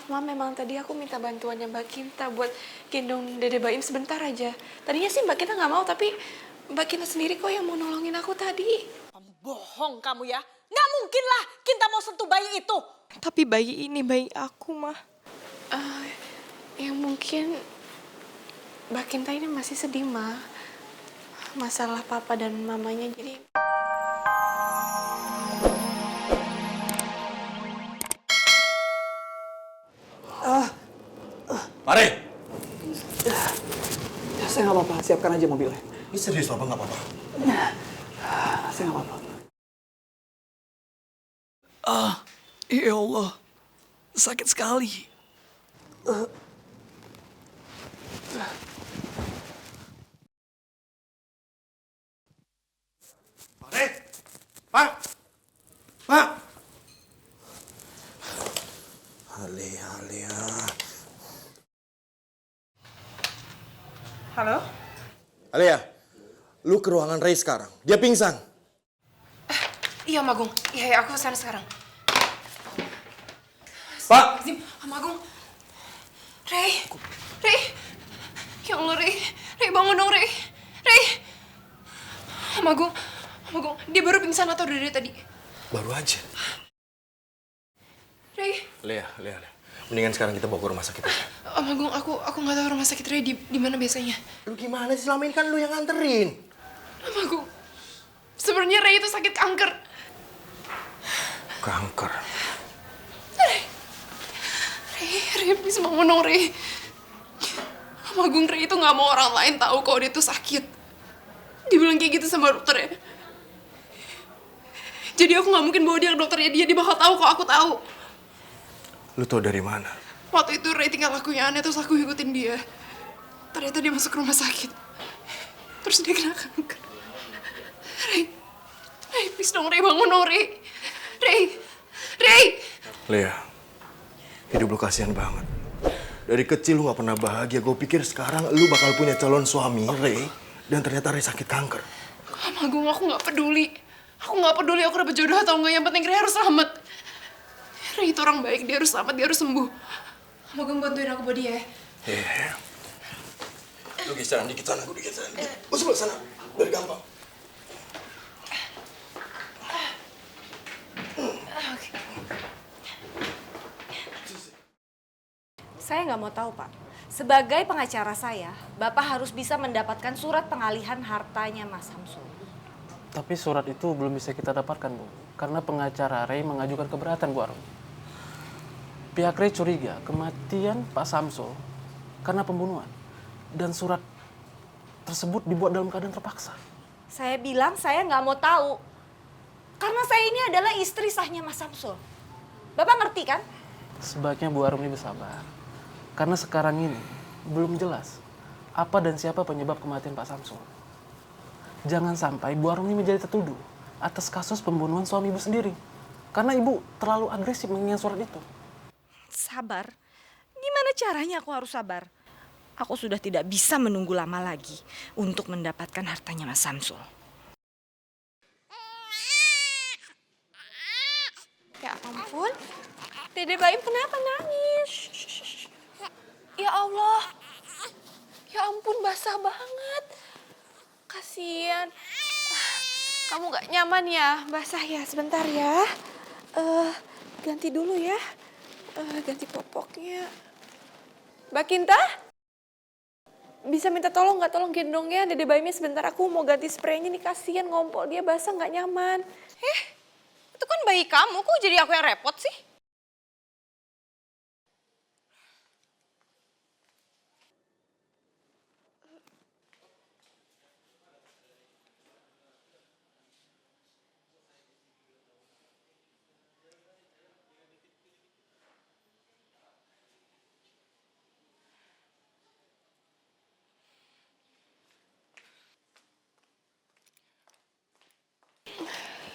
Ma, memang tadi aku minta bantuannya Mbak Kinta buat gendong Dede Baim sebentar aja. Tadinya sih Mbak Kinta nggak mau, tapi Mbak Kinta sendiri kok yang mau nolongin aku tadi. Kamu bohong kamu ya. Nggak mungkin lah Kinta mau sentuh bayi itu. Tapi bayi ini bayi aku, Ma. Yang mungkin Mbak Kinta ini masih sedih, Ma. Masalah papa dan mamanya, jadi... Mari. Ya, saya nggak apa-apa, siapkan aja mobilnya. Ini serius Papa nggak apa-apa? Saya nggak apa-apa. Ya Allah, sakit sekali. Mari. Pak. Pak. Alia. Halo? Alia, lu ke ruangan Ray sekarang. Dia pingsan. Iya, Om Agung. Iya, aku kesana sekarang. Pak. Om Agung. Ray. Ya Allah, Ray. Ray, bangun dong, Ray. Om Agung. Dia baru pingsan atau udah dari tadi? Baru aja. Ray. Alia. Mendingan sekarang kita bawa ke rumah sakit aja. Om Agung, aku nggak tahu rumah sakit Ray di mana biasanya. Lu gimana sih? Selama ini kan lu yang nganterin. Om Agung. Sebenarnya Ray itu sakit kanker. Kanker. Ray, please bangun dong, Ray. Om Agung, Ray itu nggak mau orang lain tahu kalau dia tuh sakit. Dibilang kayak gitu sama dokternya. Jadi aku nggak mungkin bawa dia ke dokternya. Dia bakal tahu kalau aku tahu. Lu tau dari mana? Waktu itu Ray tinggal lakunya aneh, terus aku ikutin dia. Ternyata dia masuk rumah sakit. Terus dia kena kanker. Ray, please dong, Ray, bangun dong, Ray. Lea, hidup lu kasihan banget. Dari kecil lu gak pernah bahagia. Gue pikir sekarang lu bakal punya calon suami, Ray. Dan ternyata Ray sakit kanker. Om Agung, aku nggak peduli. Aku dapet jodoh atau enggak. Yang penting Ray harus selamat. Ray itu orang baik, dia harus selamat, dia harus sembuh. Om Agung, bantuin aku buat dia ya. Iya. Lu geseran dikit sana, gue dikit sana. Gue sebelah sana, biar gampang. Saya nggak mau tahu, Pak. Sebagai pengacara saya, Bapak harus bisa mendapatkan surat pengalihan hartanya Mas Samsul. Tapi surat itu belum bisa kita dapatkan, Bu. Karena pengacara Ray mengajukan keberatan, Bu Arung. Pihak Ray curiga kematian Pak Samsul karena pembunuhan. Dan surat tersebut dibuat dalam keadaan terpaksa. Saya bilang saya nggak mau tahu. Karena saya ini adalah istri sahnya Mas Samsul. Bapak ngerti kan? Sebaiknya Bu Arung ini bersabar. Karena sekarang ini belum jelas apa dan siapa penyebab kematian Pak Samsul. Jangan sampai Bu Arung ini menjadi tertuduh atas kasus pembunuhan suami ibu sendiri. Karena ibu terlalu agresif mengingat surat itu. Sabar? Gimana caranya aku harus sabar? Aku sudah tidak bisa menunggu lama lagi untuk mendapatkan hartanya Mas Samsul. Ya ampun, Dede Baim kenapa nangis? Ya Allah, ya ampun basah banget. Kasian. Kamu gak nyaman ya, basah ya, sebentar ya. Ganti dulu ya, ganti popoknya. Mbak Kinta? Bisa minta tolong nggak, tolong gendongnya Dede Baimnya sebentar, aku mau ganti spraynya nih, kasian ngompol, dia basah nggak nyaman. Itu kan bayi kamu, kok jadi aku yang repot sih?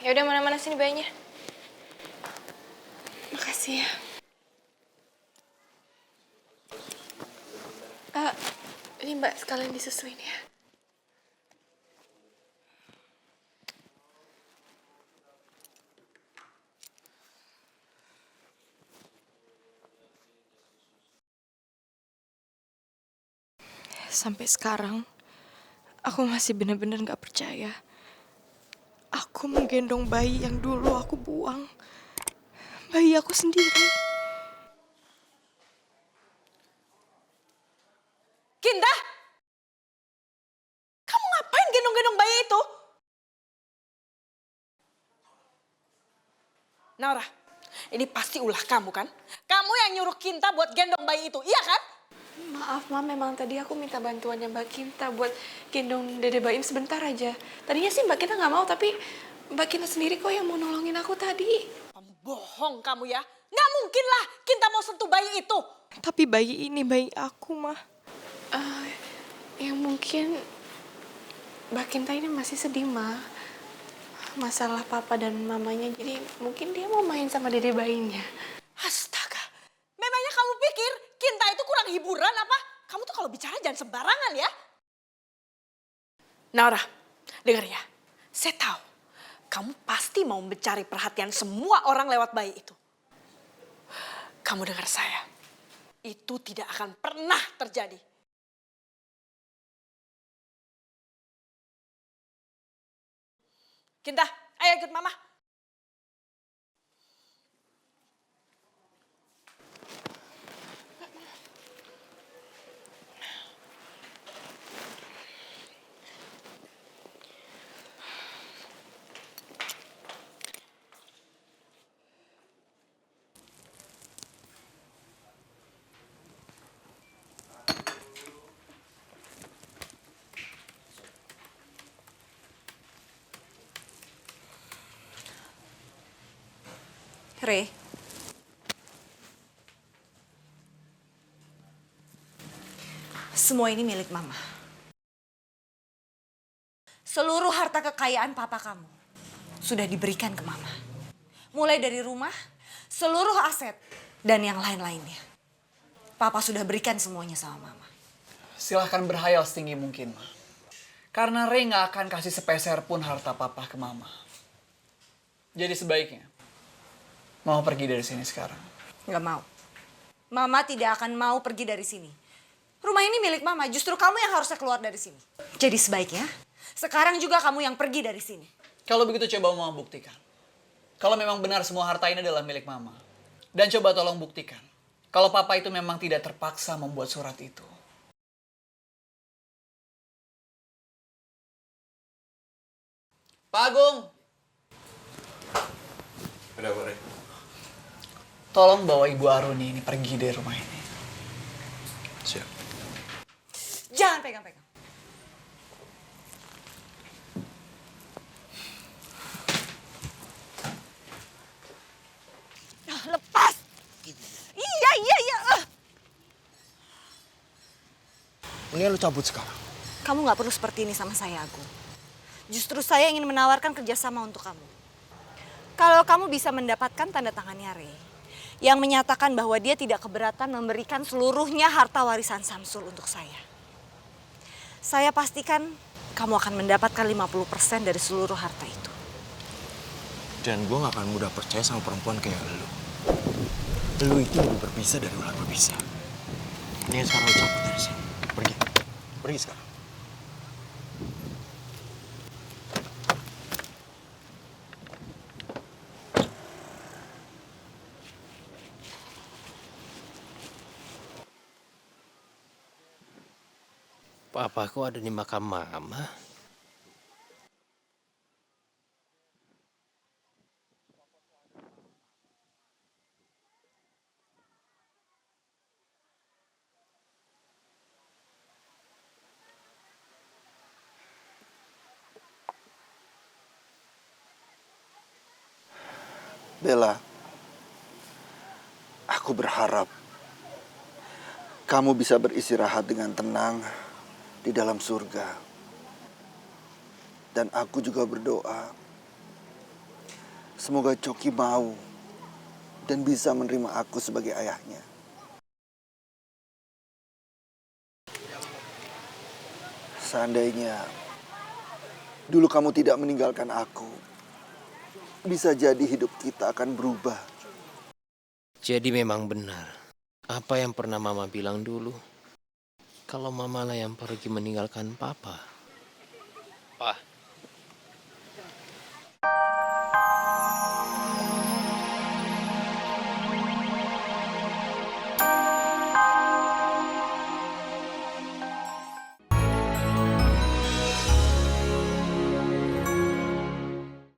Ya udah, mana-mana sini bayinya. Makasih ya. Ini Mbak sekalian disusuin ya. Sampai sekarang, aku masih benar-benar gak percaya. Aku menggendong bayi yang dulu aku buang. Bayi aku sendiri. Kinta! Kamu ngapain gendong-gendong bayi itu? Naura, ini pasti ulah kamu kan? Kamu yang nyuruh Kinta buat gendong bayi itu, iya kan? Maaf, Ma, memang tadi aku minta bantuannya Mbak Kinta buat gendong Dede Baim sebentar aja. Tadinya sih Mbak Kinta nggak mau, tapi Mbak Kinta sendiri kok yang mau nolongin aku tadi. Bohong kamu ya. Nggak mungkin lah Kinta mau sentuh bayi itu. Tapi bayi ini bayi aku, Ma. Ya mungkin Mbak Kinta ini masih sedih, Ma. Masalah papa dan mamanya, jadi mungkin dia mau main sama Dede bayinya. Astaga, memangnya kamu pikir Kinta itu kurang hiburan apa? Kamu tuh kalau bicara jangan sembarangan ya. Naura, dengar ya. Saya tahu, kamu pasti mau mencari perhatian semua orang lewat bayi itu. Kamu dengar saya, itu tidak akan pernah terjadi. Kinta, ayo ikut mama. Re, semua ini milik Mama. Seluruh harta kekayaan papa kamu sudah diberikan ke Mama. Mulai dari rumah, seluruh aset, dan yang lain-lainnya. Papa sudah berikan semuanya sama Mama. Silahkan berhayal setinggi mungkin, Ma. Karena Ray nggak akan kasih sepeser pun harta papa ke Mama. Jadi sebaiknya, Mama pergi dari sini sekarang. Nggak mau. Mama tidak akan mau pergi dari sini. Rumah ini milik Mama, justru kamu yang harusnya keluar dari sini. Jadi sebaiknya, sekarang juga kamu yang pergi dari sini. Kalau begitu coba Mama buktikan. Kalau memang benar semua harta ini adalah milik Mama. Dan coba tolong buktikan. Kalau papa itu memang tidak terpaksa membuat surat itu. Pak Agung! Ada apa, Rey? Tolong bawa Ibu Aruni ini pergi dari rumah ini. Siap. Jangan pegang-pegang. Lepas! Iya. Mendingan lu cabut sekarang. Kamu nggak perlu seperti ini sama saya, Agung. Justru saya ingin menawarkan kerjasama untuk kamu. Kalau kamu bisa mendapatkan tanda tangannya Ray, yang menyatakan bahwa dia tidak keberatan memberikan seluruhnya harta warisan Samsul untuk saya pastikan kamu akan mendapatkan 50% dari seluruh harta itu. Dan gue gak akan mudah percaya sama perempuan kayak lu. Lu itu lebih berbisa dari ular berbisa. Mendingan sekarang lu cabut dari sini. Pergi. Pergi sekarang. Papaku ada di makam Mama. Bella, aku berharap kamu bisa beristirahat dengan tenang di dalam surga. Dan aku juga berdoa, semoga Coki mau dan bisa menerima aku sebagai ayahnya. Seandainya dulu kamu tidak meninggalkan aku, bisa jadi hidup kita akan berubah. Jadi memang benar apa yang pernah Mama bilang dulu. kalau mama lah yang pergi meninggalkan papa? Pak,